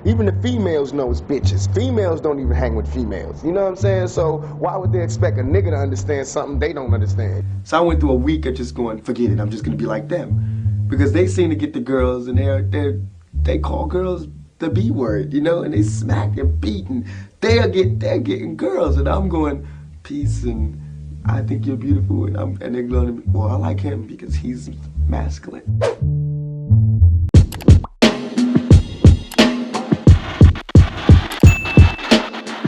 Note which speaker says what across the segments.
Speaker 1: Even the females know it's bitches. Females don't even hang with females. You know what I'm saying? So why would they expect a nigga to understand something they don't understand?
Speaker 2: So I went through a week of just going, forget it, I'm just gonna be like them. Because they seem to get the girls and they call girls the B word, you know, and they smack and beat and they're getting girls, and I'm going, peace and I think you're beautiful, and they're going to me, well, I like him because he's masculine.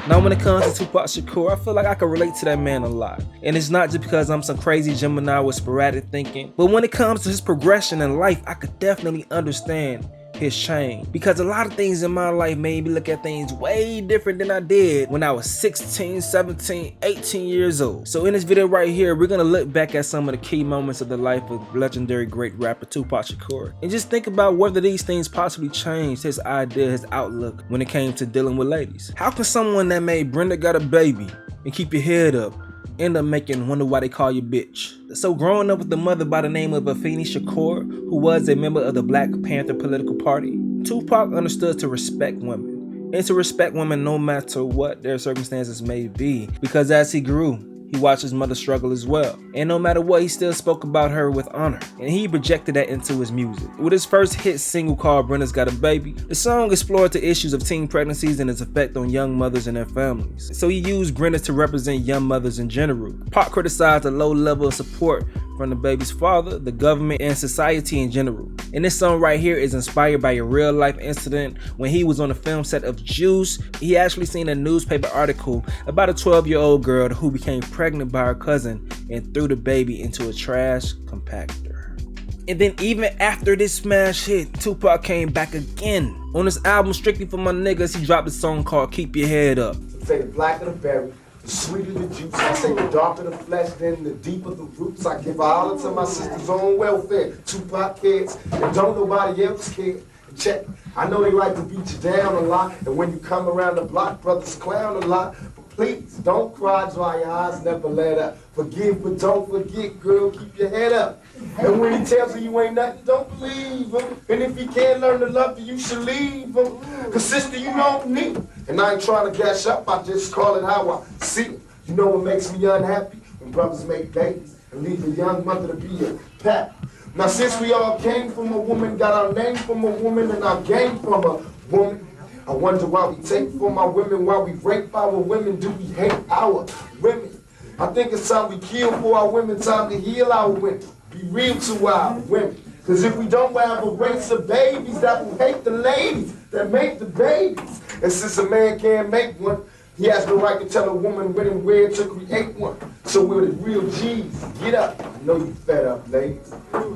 Speaker 3: Now when it comes to Tupac Shakur, I feel like I can relate to that man a lot. And it's not just because I'm some crazy Gemini with sporadic thinking, but when it comes to his progression in life, I could definitely understand his change. Because a lot of things in my life made me look at things way different than I did when I was 16, 17, 18 years old. So in this video right here, we're gonna look back at some of the key moments of the life of legendary great rapper Tupac Shakur, and just think about whether these things possibly changed his idea, his outlook when it came to dealing with ladies. How can someone that made Brenda Got a Baby and Keep Your Head Up end up making Wonder Why They Call You Bitch? So growing up with a mother by the name of Afeni Shakur, who was a member of the Black Panther political party, Tupac understood to respect women, and to respect women no matter what their circumstances may be, because as he grew, he watched his mother struggle as well. And no matter what, he still spoke about her with honor. And he projected that into his music. With his first hit single called Brenda's Got a Baby, the song explored the issues of teen pregnancies and its effect on young mothers and their families. So he used Brenda to represent young mothers in general. Pac criticized the low level of support from the baby's father, the government, and society in general. And this song right here is inspired by a real life incident when he was on the film set of Juice. He actually seen a newspaper article about a 12-year-old girl who became pregnant by her cousin and threw the baby into a trash compactor. And then even after this smash hit, Tupac came back again. On this album, Strictly for My Niggas, he dropped a song called Keep Your Head Up.
Speaker 1: Say the blacker the berry, the sweeter the juice. I say the darker the flesh, then the deeper the roots. I give all to my sister's own welfare. Tupac kids, and don't nobody else care. Check. I know they like to beat you down a lot, and when you come around the block, brothers clown a lot. But please, don't cry, dry your eyes, never let up. Forgive, but don't forget, girl, keep your head up. And when he tells you you ain't nothing, don't believe him. And if he can't learn to love you, you should leave him. Cause sister, you don't need him. And I ain't trying to gash up, I just call it how I see it. You know what makes me unhappy? When brothers make babies and leave a young mother to be a pap. Now since we all came from a woman, got our name from a woman, and our game from a woman, I wonder why we take from our women, why we rape our women, do we hate our women? I think it's time we kill for our women, time to heal our women. Be real to our women. Cause if we don't have a race of babies that will hate the ladies that make the babies. And since a man can't make one, he has no right to tell a woman when and where to create one. So we're the real G's. Get up. I know you fed up, ladies.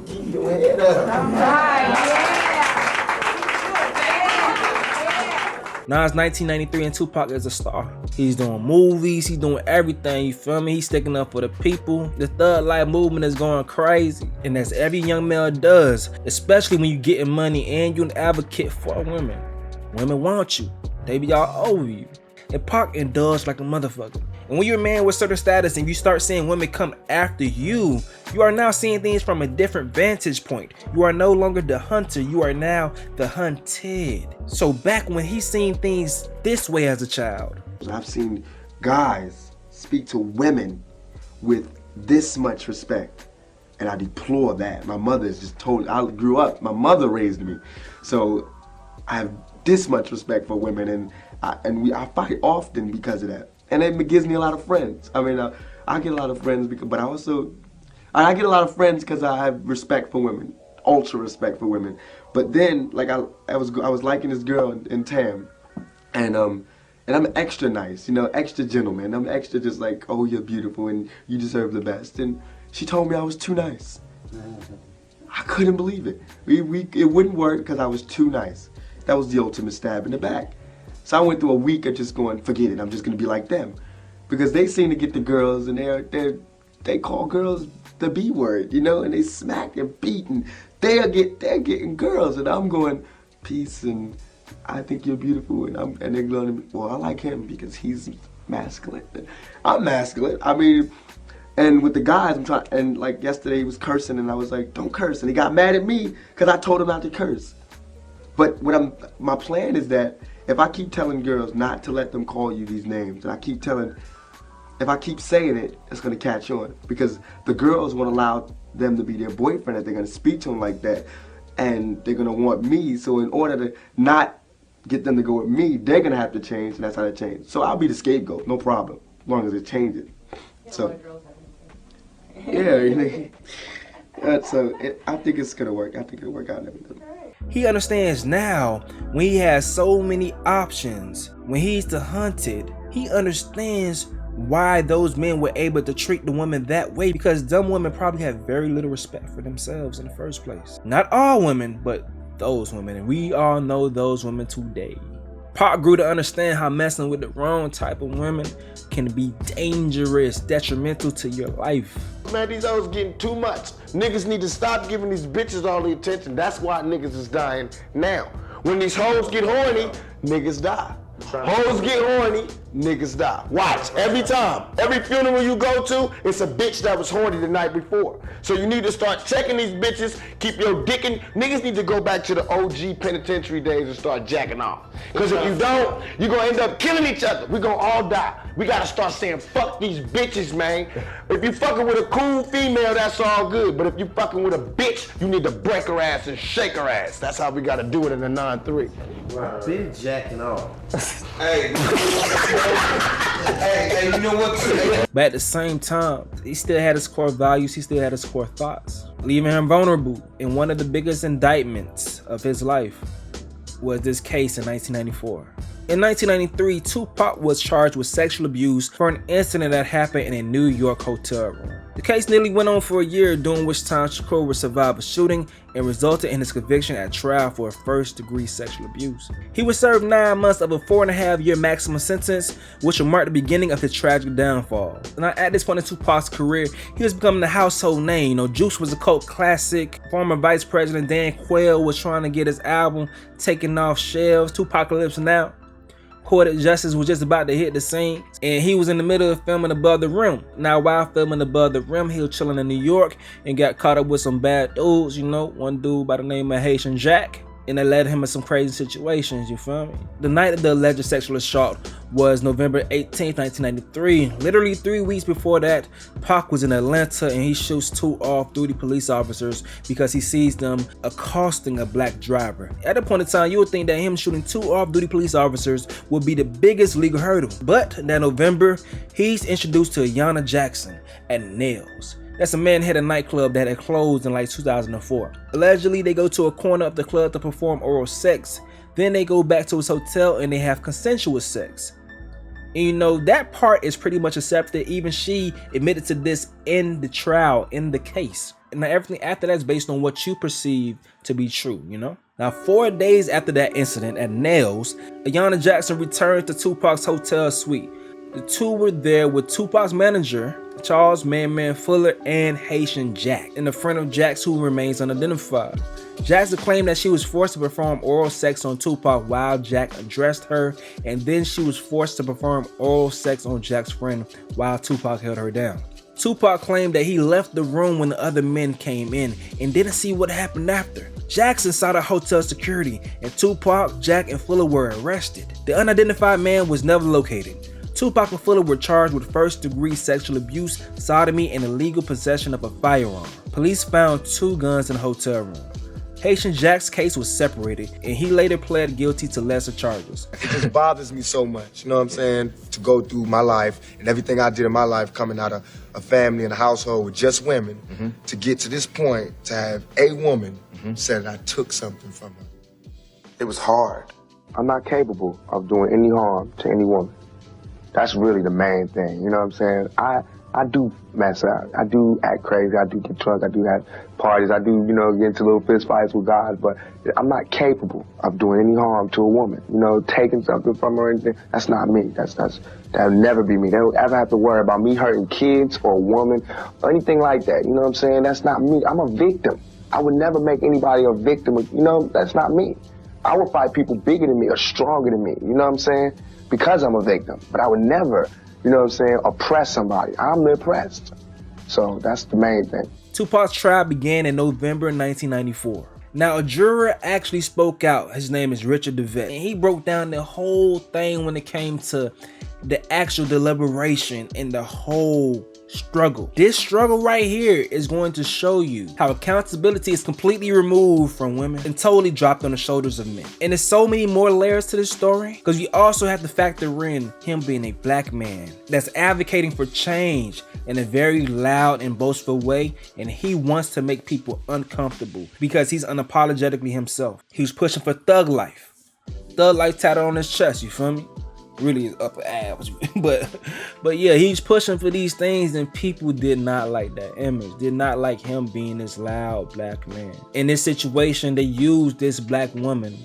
Speaker 1: Keep your head up.
Speaker 3: Now it's 1993 and Tupac is a star. He's doing movies, he's doing everything, you feel me? He's sticking up for the people. The Thug Life movement is going crazy. And as every young male does, especially when you're getting money and you're an advocate for women. Women want you. They be all over you. And Pac indulged like a motherfucker. And when you're a man with certain status and you start seeing women come after you, you are now seeing things from a different vantage point. You are no longer the hunter, you are now the hunted. So back when he seen things this way as a child.
Speaker 2: I've seen guys speak to women with this much respect, and I deplore that. My mother is just totally, I grew up, my mother raised me. So I have this much respect for women, and I fight often because of that. And it gives me a lot of friends. I mean, I get a lot of friends, but I get a lot of friends because I have respect for women, ultra respect for women. But then, like I was liking this girl in Tam, and I'm extra nice, you know, extra gentleman. I'm extra just like, oh, you're beautiful and you deserve the best. And she told me I was too nice. I couldn't believe it. It wouldn't work because I was too nice. That was the ultimate stab in the back. So I went through a week of just going, forget it, I'm just gonna be like them. Because they seem to get the girls and they call girls the B word, you know, and they smack and beat and they're getting girls, and I'm going, peace and I think you're beautiful, and they're going to me, well, I like him because he's masculine. I'm masculine. I mean, and with the guys, I'm trying, and like yesterday he was cursing and I was like, don't curse, and he got mad at me because I told him not to curse. But my plan is that if I keep telling girls not to let them call you these names, and if I keep saying it, it's gonna catch on. Because the girls won't allow them to be their boyfriend if they're gonna speak to them like that. And they're gonna want me, so in order to not get them to go with me, they're gonna have to change, and that's how they change. So I'll be the scapegoat, no problem, as long as it changes. So, yeah, I think it's gonna work. I think it'll work out.
Speaker 3: He understands now when he has so many options, when he's the hunted, he understands why those men were able to treat the women that way, because dumb women probably have very little respect for themselves in the first place. Not all women, but those women, and we all know those women today. Pac grew to understand how messing with the wrong type of women can be dangerous, detrimental to your life.
Speaker 1: Man, these hoes getting too much. Niggas need to stop giving these bitches all the attention. That's why niggas is dying now. When these hoes get horny, niggas die. Hoes get horny, niggas die. Watch, every time. Every funeral you go to, it's a bitch that was horny the night before. So you need to start checking these bitches, keep your dick in. Niggas need to go back to the OG penitentiary days and start jacking off. Because if you don't, you're gonna end up killing each other. We're gonna all die. We gotta start saying, fuck these bitches, man. If you fucking with a cool female, that's all good. But if you fucking with a bitch, you need to break her ass and shake her ass. That's how we gotta do it in the 9-3.
Speaker 4: Wow. Been jacking off.
Speaker 5: Hey, you know what?
Speaker 3: But at the same time, he still had his core values, he still had his core thoughts, leaving him vulnerable. And one of the biggest indictments of his life was this case in 1994. In 1993, Tupac was charged with sexual abuse for an incident that happened in a New York hotel room. The case nearly went on for a year, during which time Shakur would survive a shooting and resulted in his conviction at trial for first-degree sexual abuse. He would serve 9 months of a 4.5-year maximum sentence, which would mark the beginning of his tragic downfall. Now, at this point in Tupac's career, he was becoming a household name. You know, Juice was a cult classic. Former Vice President Dan Quayle was trying to get his album taken off shelves. Tupacalypse Now. Poetic Justice was just about to hit the scene, and he was in the middle of filming Above the Rim. Now, while filming Above the Rim, he was chilling in New York and got caught up with some bad dudes, you know, one dude by the name of Haitian Jack, and they led him in some crazy situations, you feel me? The night of the alleged sexual assault was November 18th, 1993. Literally 3 weeks before that, Pac was in Atlanta and he shoots 2 off-duty police officers because he sees them accosting a black driver. At that point in time, you would think that him shooting 2 off-duty police officers would be the biggest legal hurdle. But that November, he's introduced to Ayanna Jackson at Nails. That's a man-headed nightclub that had closed in like 2004. Allegedly, they go to a corner of the club to perform oral sex. Then they go back to his hotel and they have consensual sex. And you know, that part is pretty much accepted. Even she admitted to this in the trial, in the case. And now everything after that is based on what you perceive to be true, you know? Now, 4 days after that incident at Nails, Ayanna Jackson returned to Tupac's hotel suite. The two were there with Tupac's manager, Charles Man Fuller, and Haitian Jack, and a friend of Jack's who remains unidentified. Jackson claimed that she was forced to perform oral sex on Tupac while Jack undressed her, and then she was forced to perform oral sex on Jack's friend while Tupac held her down. Tupac claimed that he left the room when the other men came in and didn't see what happened after. Jackson saw the hotel security, and Tupac, Jack, and Fuller were arrested. The unidentified man was never located. Tupac and Fuller were charged with first-degree sexual abuse, sodomy, and illegal possession of a firearm. Police found 2 guns in the hotel room. Haitian Jack's case was separated, and he later pled guilty to lesser charges.
Speaker 1: It just bothers me so much, you know what I'm saying, to go through my life and everything I did in my life coming out of a family and a household with just women, to get to this point, to have a woman say that I took something from her. It was hard.
Speaker 6: I'm not capable of doing any harm to any woman. That's really the main thing, you know what I'm saying? I do mess up. I do act crazy. I do get drunk. I do have parties. I do, you know, get into little fist fights with guys, but I'm not capable of doing any harm to a woman. You know, taking something from her or anything. That's not me. That'll never be me. They don't ever have to worry about me hurting kids or a woman or anything like that. You know what I'm saying? That's not me. I'm a victim. I would never make anybody a victim. You know, that's not me. I would fight people bigger than me or stronger than me. You know what I'm saying? Because I'm a victim. But I would never, you know what I'm saying, oppress somebody. I'm the oppressed. So that's the main thing.
Speaker 3: Tupac's trial began in November 1994. Now, a juror actually spoke out. His name is Richard DeVette, and he broke down the whole thing when it came to the actual deliberation and the whole struggle. This struggle right here is going to show you how accountability is completely removed from women and totally dropped on the shoulders of men. And there's so many more layers to this story, because you also have to factor in him being a black man that's advocating for change in a very loud and boastful way, and he wants to make people uncomfortable because he's unapologetically himself. He was pushing for thug life tatted on his chest, you feel me? Really his upper abs, but yeah, he's pushing for these things, and people did not like that image, did not like him being this loud black man. In this situation, they used this black woman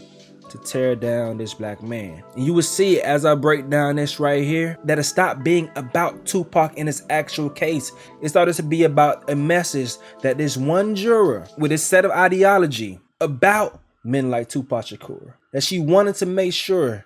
Speaker 3: to tear down this black man. And you will see as I break down this right here that it stopped being about Tupac in his actual case. It started to be about a message that this one juror with his set of ideology about men like Tupac Shakur, that she wanted to make sure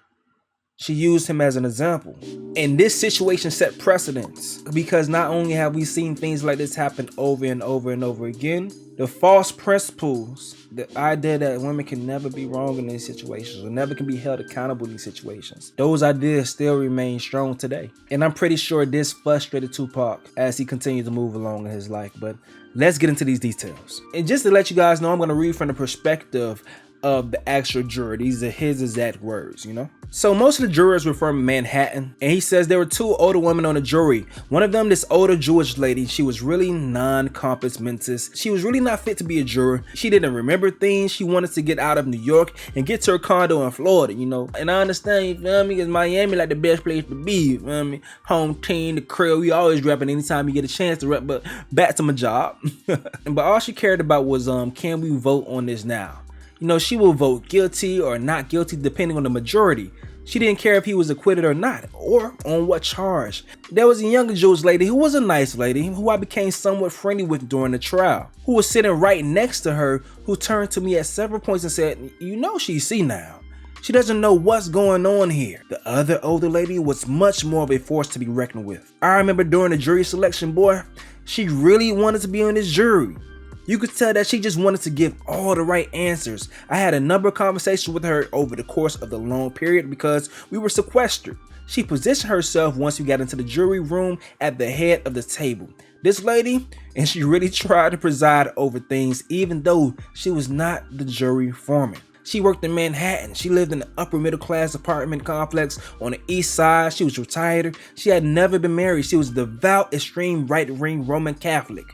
Speaker 3: she used him as an example. And this situation set precedents, because not only have we seen things like this happen over and over and over again, the false principles, the idea that women can never be wrong in these situations or never can be held accountable in these situations, those ideas still remain strong today. And I'm pretty sure this frustrated Tupac as he continued to move along in his life. But let's get into these details. And just to let you guys know, I'm going to read from the perspective of the actual juror. These are his exact words, you know? So most of the jurors were from Manhattan, and he says there were two older women on the jury. One of them, this older Jewish lady, she was really non-compos mentis. She was really not fit to be a juror. She didn't remember things. She wanted to get out of New York and get to her condo in Florida, you know? And I understand, you feel me, because Miami like the best place to be, you feel me? Home team, the crib, we always rapping anytime you get a chance to rap, but back to my job. But all she cared about was, can we vote on this now? You know, she will vote guilty or not guilty depending on the majority. She didn't care if he was acquitted or not, or on what charge. There was a younger Jewish lady who was a nice lady, who I became somewhat friendly with during the trial, who was sitting right next to her, who turned to me at several points and said, you know she's senile. She doesn't know what's going on here. The other older lady was much more of a force to be reckoned with. I remember during the jury selection, boy, she really wanted to be on this jury. You could tell that she just wanted to give all the right answers. I had a number of conversations with her over the course of the long period because we were sequestered. She positioned herself once we got into the jury room at the head of the table. This lady, and she really tried to preside over things even though she was not the jury foreman. She worked in Manhattan. She lived in an upper middle class apartment complex on the east side. She was retired. She had never been married. She was a devout, extreme right-wing Roman Catholic.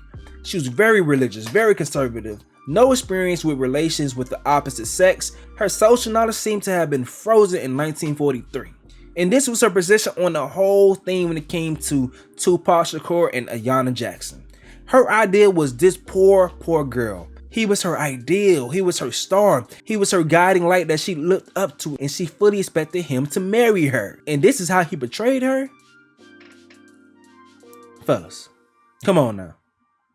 Speaker 3: She was very religious, very conservative, no experience with relations with the opposite sex. Her social knowledge seemed to have been frozen in 1943. And this was her position on the whole thing when it came to Tupac Shakur and Ayanna Jackson. Her idea was this poor girl. He was her ideal, he was her star, he was her guiding light that she looked up to, and she fully expected him to marry her. And this is how he betrayed her? Fellas, come on now.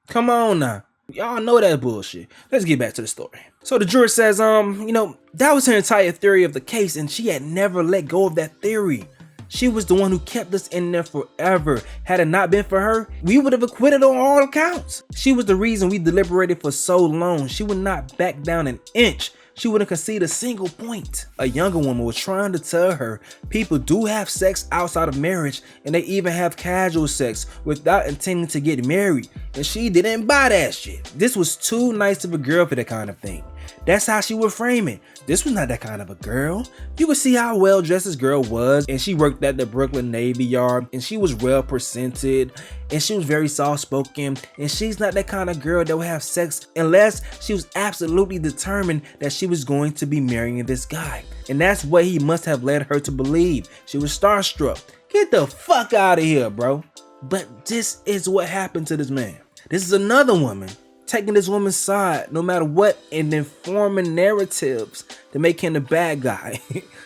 Speaker 3: Come on now. Y'all know that bullshit. Let's get back to the story. So the juror says, you know, that was her entire theory of the case, and she had never let go of that theory. She was the one who kept us in there forever. Had it not been for her, we would have acquitted on all accounts. She was the reason we deliberated for so long. She would not back down an inch. She wouldn't concede a single point. A younger woman was trying to tell her people do have sex outside of marriage, and they even have casual sex without intending to get married, and she didn't buy that shit. This was too nice of a girl for that kind of thing. That's how she would frame it. This was not that kind of a girl. You could see how well dressed this girl was, and she worked at the Brooklyn Navy Yard, and she was well presented, and she was very soft spoken, and she's not that kind of girl that would have sex unless she was absolutely determined that she was going to be marrying this guy. And that's what he must have led her to believe. She was starstruck. Get the fuck out of here, bro. But this is what happened to this man. This is another woman taking this woman's side no matter what, and then forming narratives to make him the bad guy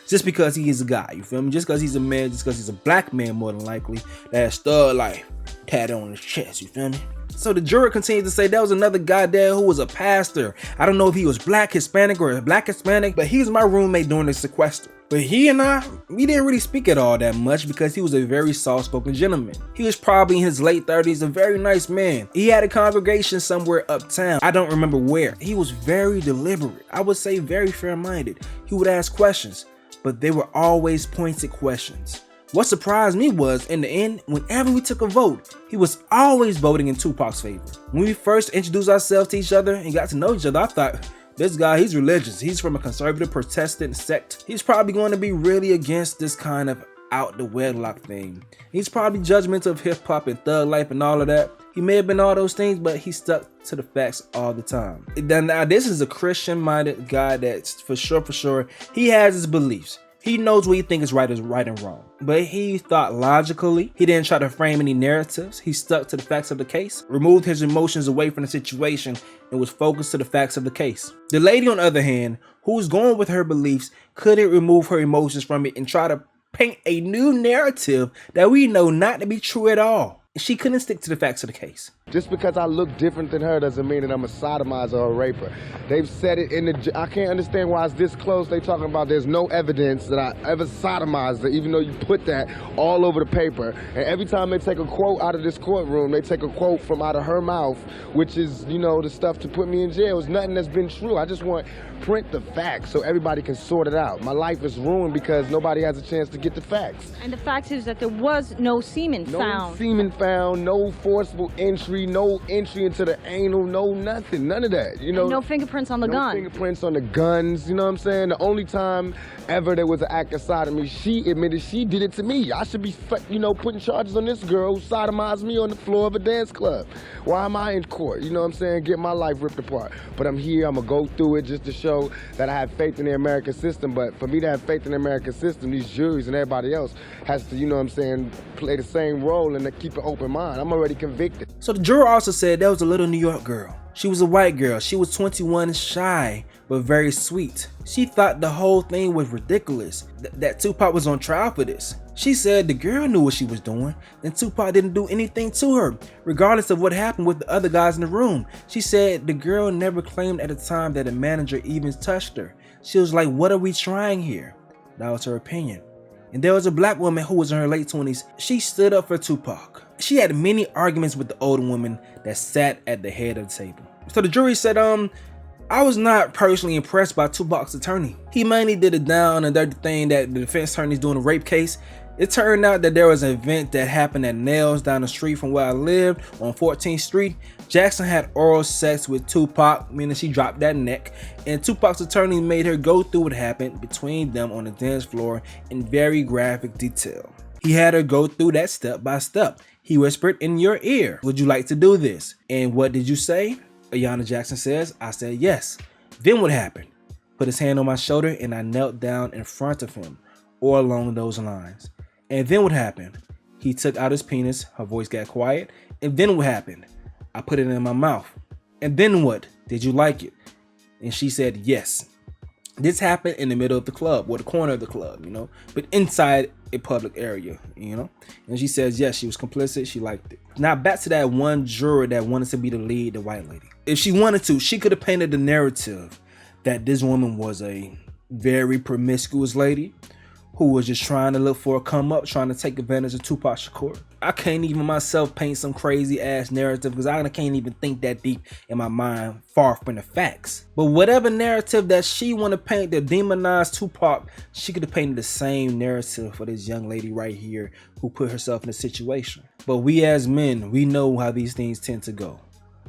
Speaker 3: just because he is a guy, you feel me? Just because he's a man, just because he's a black man more than likely, that has thug life tatted on his chest, you feel me? So the juror continues to say there was another guy there who was a pastor. I don't know if he was black Hispanic or black Hispanic, but he was my roommate during the sequester. But he and we didn't really speak at all that much because he was a very soft-spoken gentleman. He was probably in his late 30s, a very nice man. He had a congregation somewhere uptown. I don't remember where. He was very deliberate. I would say very fair-minded. He would ask questions, but they were always pointed questions. What surprised me was, in the end, whenever we took a vote, he was always voting in Tupac's favor. When we first introduced ourselves to each other and got to know each other, I thought, this guy, he's religious. He's from a conservative Protestant sect. He's probably going to be really against this kind of out the wedlock thing. He's probably judgmental of hip hop and thug life and all of that. He may have been all those things, but he stuck to the facts all the time. Now, this is a Christian-minded guy that's for sure, he has his beliefs. He knows what he thinks is right and wrong. But he thought logically. He didn't try to frame any narratives. He stuck to the facts of the case, removed his emotions away from the situation, and was focused to the facts of the case. The lady, on the other hand, who was going with her beliefs, couldn't remove her emotions from it and try to paint a new narrative that we know not to be true at all. She couldn't stick to the facts of the case.
Speaker 6: Just because I look different than her doesn't mean that I'm a sodomizer or a raper. They've said it in the... I can't understand why it's this close. They talking about there's no evidence that I ever sodomized her, even though you put that all over the paper. And every time they take a quote out of this courtroom, they take a quote from out of her mouth, which is, you know, the stuff to put me in jail. It's nothing that's been true. I just want print the facts so everybody can sort it out. My life is ruined because nobody has a chance to get the facts.
Speaker 7: And the fact is that there was no semen found.
Speaker 6: No semen found, no forcible entry, no entry into the anal, no nothing, none of that. You know,
Speaker 7: and no fingerprints on the gun.
Speaker 6: No fingerprints on the guns, you know what I'm saying? The only time ever there was an act of sodomy, she admitted she did it to me. I should be, you know, putting charges on this girl who sodomized me on the floor of a dance club. Why am I in court? You know what I'm saying? Get my life ripped apart. But I'm here, I'm gonna go through it just to show that I have faith in the American system. But for me to have faith in the American system, these juries and everybody else has to, you know what I'm saying, play the same role and to keep an open mind. I'm already convicted.
Speaker 3: So the juror also said there was a little New York girl. She was a white girl. She was 21 and shy, but very sweet. She thought the whole thing was ridiculous, that Tupac was on trial for this. She said the girl knew what she was doing, and Tupac didn't do anything to her, regardless of what happened with the other guys in the room. She said the girl never claimed at the time that a manager even touched her. She was like, what are we trying here? That was her opinion. And there was a black woman who was in her late 20s. She stood up for Tupac. She had many arguments with the older woman that sat at the head of the table. So the jury said, I was not personally impressed by Tupac's attorney. He mainly did a down and dirty thing that the defense attorney's doing a rape case. It turned out that there was an event that happened at Nails down the street from where I lived on 14th Street. Jackson had oral sex with Tupac, meaning she dropped that neck, and Tupac's attorney made her go through what happened between them on the dance floor in very graphic detail. He had her go through that step by step. He whispered in your ear, would you like to do this? And what did you say? Ayanna Jackson says, I said yes. Then what happened? Put his hand on my shoulder and I knelt down in front of him, or along those lines. And then what happened? He took out his penis, her voice got quiet. And then what happened? I put it in my mouth. And then what? Did you like it? And she said yes. This happened in the middle of the club, or the corner of the club, you know, but inside a public area, you know. And she says yes, she was complicit, she liked it. Now back to that one juror that wanted to be the lead, the white lady. If she wanted to, she could have painted the narrative that this woman was a very promiscuous lady who was just trying to look for a come up, trying to take advantage of Tupac Shakur. I can't even myself paint some crazy ass narrative because I can't even think that deep in my mind, far from the facts. But whatever narrative that she want to paint that demonized Tupac, she could have painted the same narrative for this young lady right here who put herself in a situation. But we as men, we know how these things tend to go.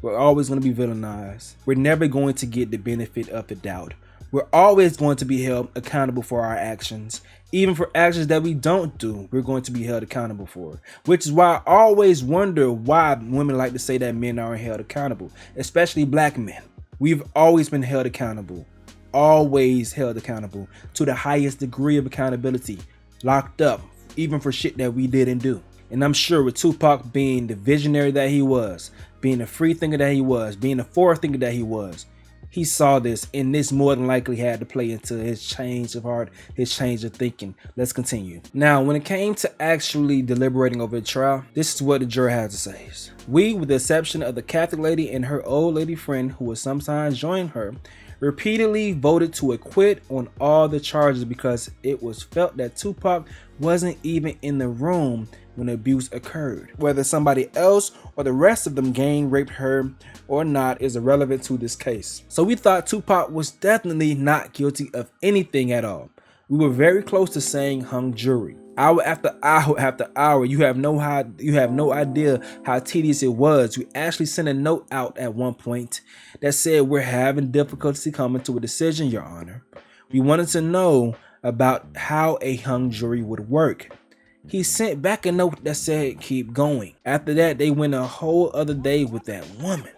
Speaker 3: We're always going to be villainized. We're never going to get the benefit of the doubt. We're always going to be held accountable for our actions. Even for actions that we don't do, we're going to be held accountable for. Which is why I always wonder why women like to say that men aren't held accountable, especially black men. We've always been held accountable, always held accountable to the highest degree of accountability, locked up, even for shit that we didn't do. And I'm sure with Tupac being the visionary that he was, being the free thinker that he was, being the forward thinker that he was, he saw this, and this more than likely had to play into his change of heart, his change of thinking. Let's continue. Now, when it came to actually deliberating over the trial, this is what the juror had to say. We, with the exception of the Catholic lady and her old lady friend who would sometimes join her, repeatedly voted to acquit on all the charges because it was felt that Tupac wasn't even in the room when abuse occurred. Whether somebody else or the rest of them gang raped her or not is irrelevant to this case. So we thought Tupac was definitely not guilty of anything at all. We were very close to saying hung jury. Hour after hour after hour, you have no idea how tedious it was. We actually sent a note out at one point that said, "We're having difficulty coming to a decision, Your Honor. We wanted to know about how a hung jury would work." He sent back a note that said, "Keep going." After that, they went a whole other day with that woman.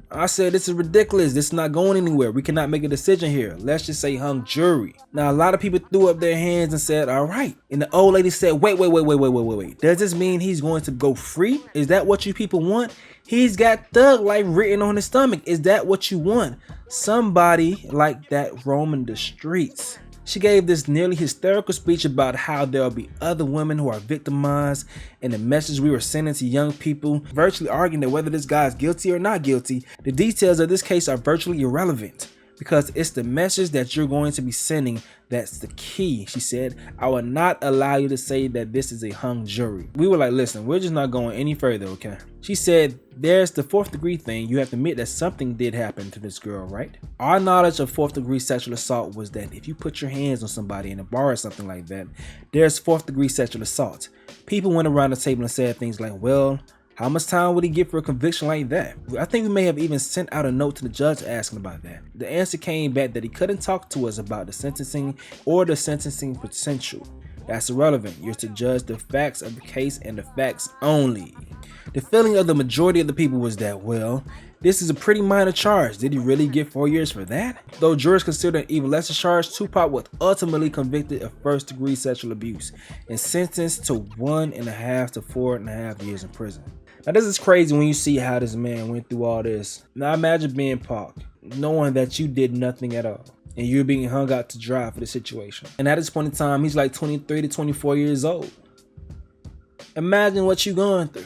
Speaker 3: I said, "This is ridiculous. This is not going anywhere. We cannot make a decision here. Let's just say hung jury." Now, a lot of people threw up their hands and said, "All right." And the old lady said, wait. Does this mean he's going to go free? Is that what you people want? He's got thug life written on his stomach. Is that what you want? Somebody like that roaming the streets. She gave this nearly hysterical speech about how there'll be other women who are victimized and the message we were sending to young people, virtually arguing that whether this guy is guilty or not guilty, the details of this case are virtually irrelevant because it's the message that you're going to be sending that's the key. She said, "I will not allow you to say that this is a hung jury." We were like, "Listen, we're just not going any further, okay?" She said, "There's the 4th degree thing. You have to admit that something did happen to this girl, right? Our knowledge of 4th degree sexual assault was that if you put your hands on somebody in a bar or something like that, there's 4th degree sexual assault." People went around the table and said things like, "Well, how much time would he get for a conviction like that?" I think we may have even sent out a note to the judge asking about that. The answer came back that he couldn't talk to us about the sentencing or the sentencing potential. That's irrelevant. You're to judge the facts of the case and the facts only. The feeling of the majority of the people was that, well, this is a pretty minor charge. Did he really get 4 years for that? Though jurors considered an even lesser charge, Tupac was ultimately convicted of 1st degree sexual abuse and sentenced to 1.5 to 4.5 years in prison. Now this is crazy when you see how this man went through all this. Now imagine being Pac, knowing that you did nothing at all and you're being hung out to dry for the situation. And at this point in time, he's like 23 to 24 years old. Imagine what you're going through.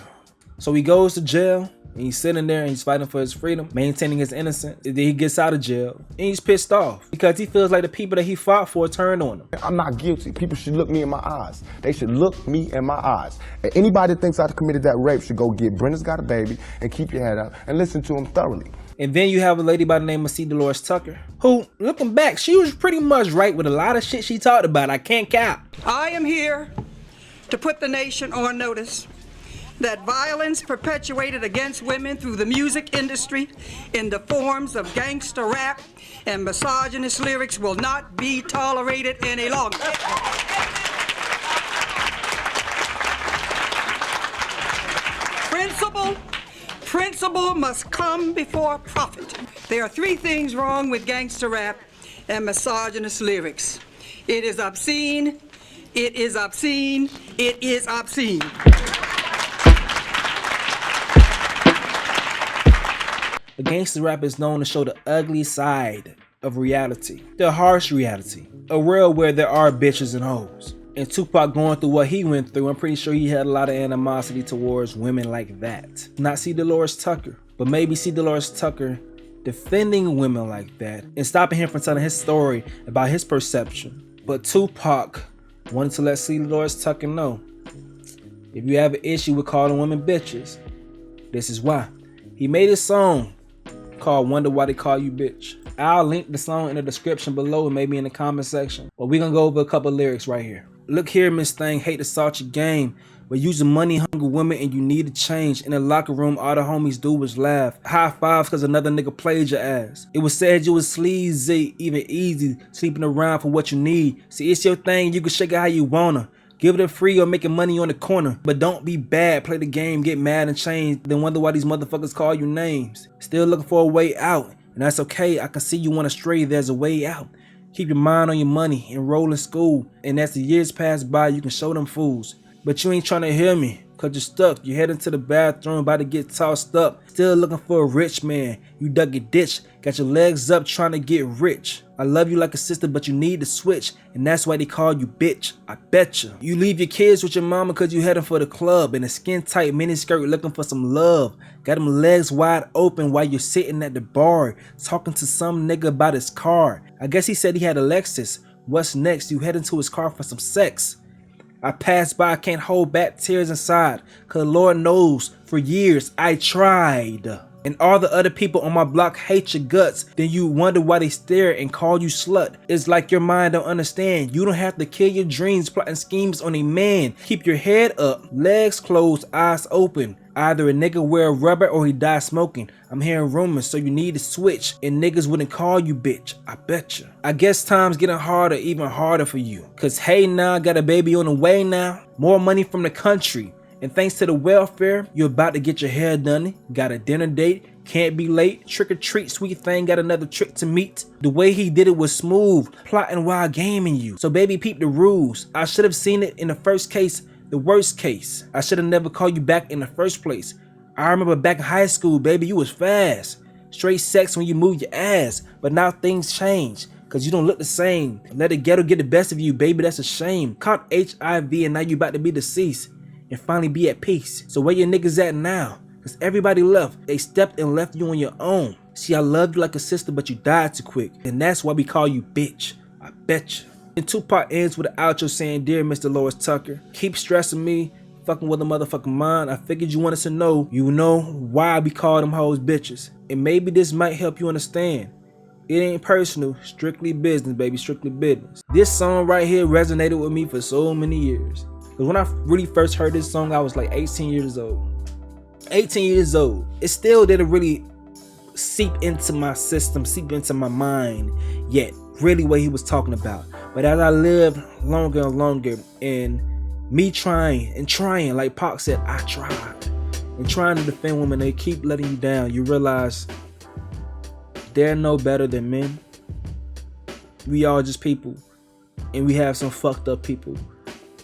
Speaker 3: So he goes to jail and he's sitting there and he's fighting for his freedom, maintaining his innocence. Then he gets out of jail and he's pissed off because he feels like the people that he fought for turned on him.
Speaker 1: I'm not guilty. People should look me in my eyes. They should look me in my eyes. And anybody that thinks I committed that rape should go get Brenda's Got a Baby and keep your head up and listen to him thoroughly.
Speaker 3: And then you have a lady by the name of Delores Tucker, who, looking back, she was pretty much right with a lot of shit she talked about. I can't cap.
Speaker 8: "I am here to put the nation on notice that violence perpetuated against women through the music industry in the forms of gangster rap and misogynist lyrics will not be tolerated any longer. Principle must come before profit. There are 3 things wrong with gangster rap and misogynist lyrics. It is obscene, it is obscene, it is obscene."
Speaker 3: The gangster rap is known to show the ugly side of reality, the harsh reality, a world where there are bitches and hoes. And Tupac going through what he went through, I'm pretty sure he had a lot of animosity towards women like that. Not Delores Tucker, but maybe Delores Tucker defending women like that and stopping him from telling his story about his perception. But Tupac wanted to let Delores Tucker know, if you have an issue with calling women bitches, this is why. He made a song called "Wonder Why They Call You Bitch." I'll link the song in the description below and maybe in the comment section. But we're gonna go over a couple lyrics right here. "Look here, Miss Thing, hate to salt your game, but using money hungry women and you need to change. In the locker room, all the homies do was laugh. High fives cause another nigga played your ass. It was said you was sleazy, even easy, sleeping around for what you need. See, it's your thing, you can shake it how you wanna. Give it a free or making money on the corner. But don't be bad, play the game, get mad and change, then wonder why these motherfuckers call you names. Still looking for a way out, and that's okay, I can see you wanna stray, there's a way out. Keep your mind on your money, enroll in school, and as the years pass by, you can show them fools. But you ain't trying to hear me, cause you're stuck. You head into the bathroom, about to get tossed up. Still looking for a rich man. You dug your ditch, got your legs up trying to get rich. I love you like a sister, but you need to switch, and that's why they call you bitch. I betcha. You leave your kids with your mama cause you heading for the club in a skin tight miniskirt looking for some love. Got them legs wide open while you're sitting at the bar talking to some nigga about his car. I guess he said he had a Lexus. What's next? You head into his car for some sex. I pass by, can't hold back tears inside, cause Lord knows for years I tried. And all the other people on my block hate your guts. Then you wonder why they stare and call you slut. It's like your mind don't understand. You don't have to kill your dreams plotting schemes on a man. Keep your head up, legs closed, eyes open. Either a nigga wear rubber or he die smoking. I'm hearing rumors, so you need to switch. And niggas wouldn't call you bitch, I betcha. I guess time's getting harder, even harder for you. Cause hey now, got a baby on the way now. More money from the country. And thanks to the welfare, you're about to get your hair done. Got a dinner date, can't be late. Trick or treat, sweet thing, got another trick to meet. The way he did it was smooth, plotting while gaming you. So baby, peep the rules. I should have seen it in the first case, the worst case. I should have never called you back in the first place. I remember back in high school, baby, you was fast. Straight sex when you move your ass. But now things change, cause you don't look the same. Let the ghetto get the best of you, baby, that's a shame. Caught HIV and now you about to be deceased. And finally be at peace. So where your niggas at now? Cause everybody left. They stepped and left you on your own. See, I loved you like a sister, but you died too quick. And that's why we call you bitch. I betcha. And Tupac ends with an outro saying, Dear Mr. Delores Tucker, keep stressing me, fucking with a motherfucking mind. I figured you wanted to know, you know why we call them hoes bitches. And maybe this might help you understand. It ain't personal, strictly business, baby, strictly business. This song right here resonated with me for so many years. Because when I really first heard this song, I was like 18 years old. 18 years old. It still didn't really seep into my system, seep into my mind yet, really what he was talking about. But as I lived longer and longer, and me trying, like Pac said, I tried. And trying to defend women, they keep letting you down. You realize they're no better than men. We all just people. And we have some fucked up people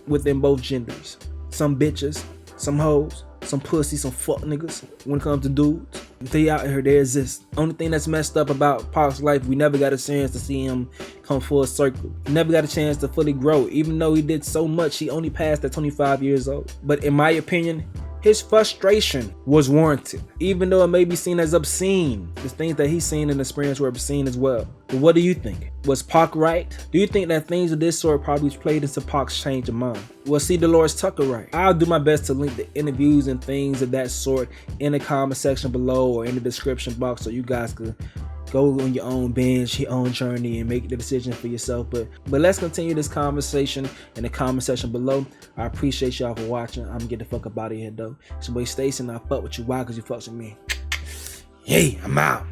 Speaker 3: within both genders. Some bitches, some hoes, some pussy, some fuck niggas. When it comes to dudes, they out here, they exist. Only thing that's messed up about Pac's life, we never got a chance to see him come full circle. Never got a chance to fully grow. Even though he did so much, he only passed at 25 years old. But in my opinion, his frustration was warranted, even though it may be seen as obscene. The things that he's seen and experienced were obscene as well. But what do you think? Was Pac right? Do you think that things of this sort probably played into Pac's change of mind? Was C. Delores Tucker right? I'll do my best to link the interviews and things of that sort in the comment section below or in the description box so you guys could go on your own binge, your own journey, and make the decision for yourself. But let's continue this conversation in the comment section below. I appreciate y'all for watching. I'm gonna get the fuck up out of here though. It's your boy Stacy, and I fuck with you. Why? Cause you fucks with me. Hey, I'm out.